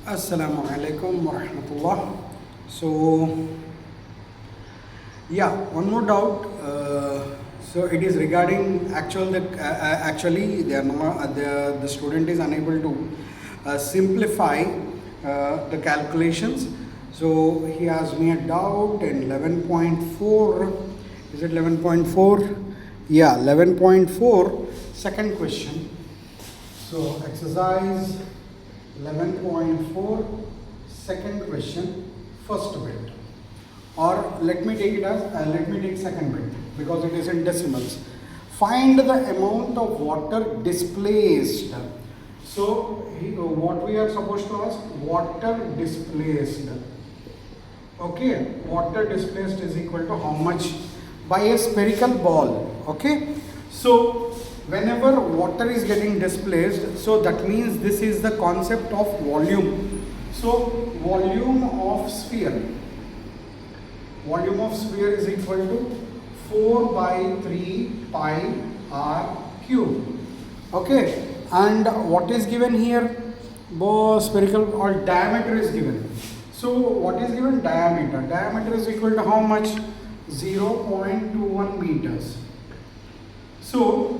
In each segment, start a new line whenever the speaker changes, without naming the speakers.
Assalamu alaikum wa rahmatullah. So, yeah, one more doubt. So it is regarding actually they are not, the student is unable to simplify the calculations. So he asked me a doubt in 11.4. Is it 11.4? Yeah, 11.4. Second question. So exercise 11.4, second question, first bit. Or let me take it as, let me take second bit because it is in decimals. Find the amount of water displaced. So what we are supposed to ask, water displaced. Okay, water displaced is equal to how much by a spherical ball. Okay, so whenever water is getting displaced, so that means this is the concept of volume. So volume of sphere is equal to 4 by 3 pi r cube. Okay, and what is given here? Spherical or diameter is given. So what is given? Diameter is equal to how much? 0.21 meters. So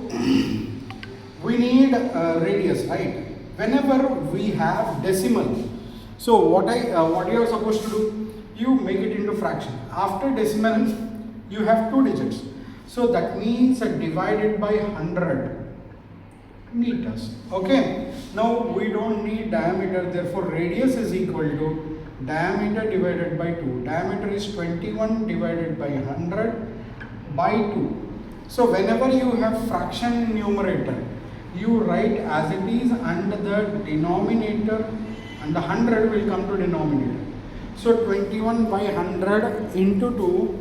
we need radius, right? Whenever we have decimal, so what you are supposed to do? You make it into fraction. After decimal, you have 2 digits. So that means divided by 100 meters. Okay. Now we don't need diameter. Therefore, radius is equal to diameter divided by 2. Diameter is 21 divided by 100 by 2. So whenever you have fraction in numerator, you write as it is and the denominator and the 100 will come to denominator. So 21 by 100 into 2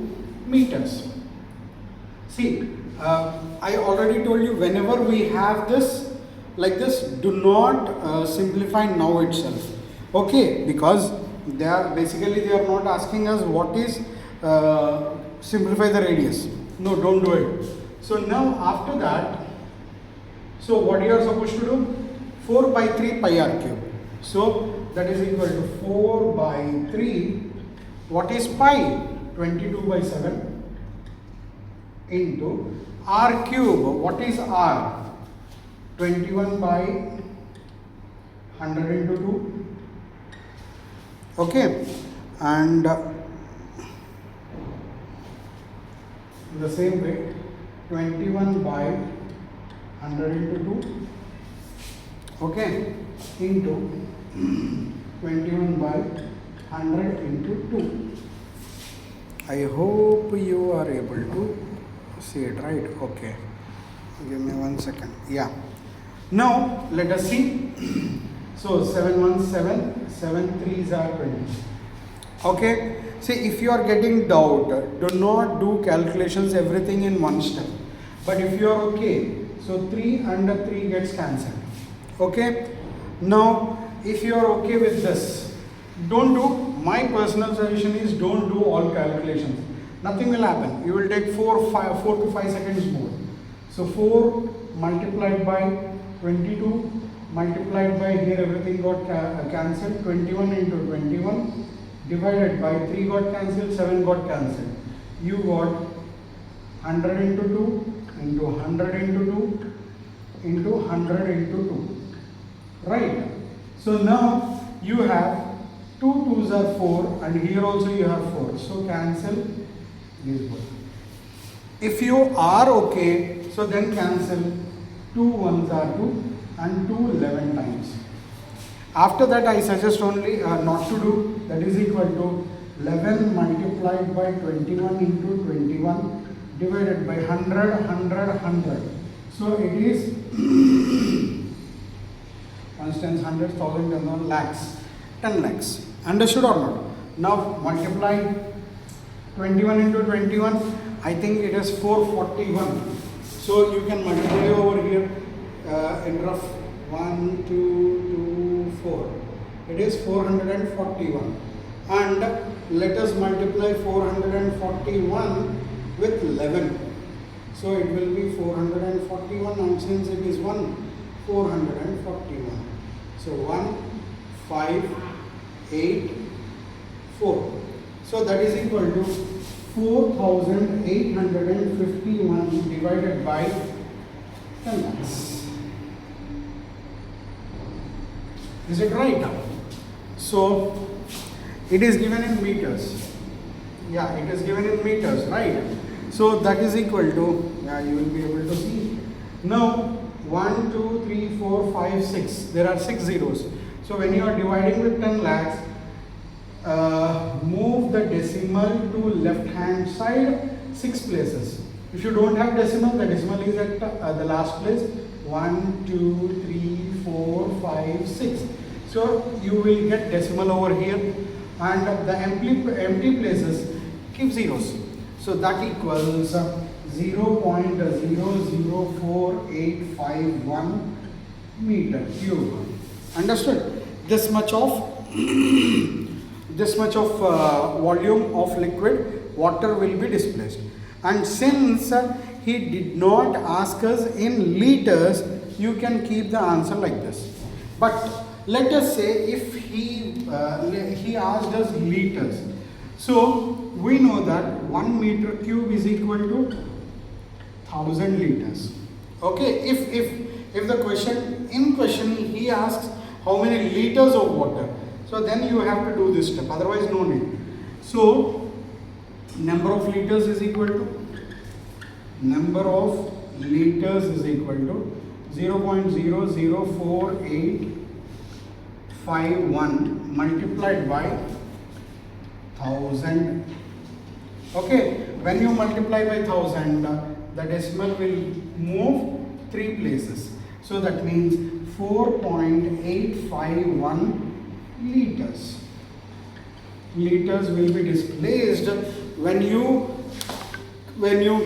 meters. See, I already told you whenever we have this like this, do not simplify now itself. Okay, because they are not asking us what is simplify the radius. No, don't do it. So now after that, so what you are supposed to do? 4 by 3 pi r cube. So that is equal to 4 by 3. What is pi? 22 by 7 into r cube. What is r? 21 by 100 into 2. Okay, and the same way 21 by 100 into 2, okay, into 21 by 100 into 2. I hope you are able to see it, right? Okay, give me 1 second. Yeah, now let us see. So 7 1 7, 7 3s are 20. Okay, see, if you are getting doubt, do not do calculations everything in one step. But if you are okay, so 3 and 3 gets cancelled. Okay, now if you are okay with this, don't do, my personal suggestion is don't do all calculations. Nothing will happen. You will take 4 to 5 seconds more. So 4 multiplied by 22 multiplied by, here everything got cancelled, 21 into 21 divided by 3 got cancelled, 7 got cancelled. You got 100 into 2 into 100 into 2 into 100 into 2. Right? So now you have 2 2s are 4 and here also you have 4. So cancel these both. If you are okay, so then cancel 2 1s are 2 and 2 11 times. After that I suggest only not to do, that is equal to 11 multiplied by 21 into 21 divided by 100 100 100. So it is constants, 100, 1000, 10 lakhs, 10 lakhs. Understood or not? Now multiply 21 into 21, I think it is 441. So you can multiply over here in rough 1 2 2 4. It is 441. And let us multiply 441 with 11. So it will be 441, and since it is 1, 441. So 1 584. So that is equal to 4851 divided by 10 lakhs. Is it right? So it is given in meters. Yeah, it is given in meters, right? So that is equal to, yeah, you will be able to see. Now 1, 2, 3, 4, 5, 6. There are 6 zeros. So when you are dividing with 10 lakhs, move the decimal to left hand side 6 places. If you don't have decimal, the decimal is at the last place. 1, 2, 3, 4, 5, 6. So you will get decimal over here, and the empty places keep zeros. So that equals 0.004851 meter cube. Understood? This much of volume of liquid water will be displaced. And since he did not ask us in liters, you can keep the answer like this. But let us say if he asked us liters. So we know that 1 meter cube is equal to 1000 liters. Okay, if the question he asks how many liters of water, so then you have to do this step, otherwise no need. So number of liters is equal to 0.004851 multiplied by 1000. Okay, when you multiply by 1000, the decimal will move 3 places. So that means 4.851 liters. Liters will be displaced when you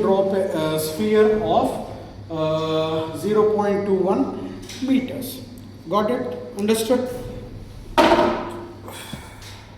drop a sphere of 0.21 meters. Got it? Understood?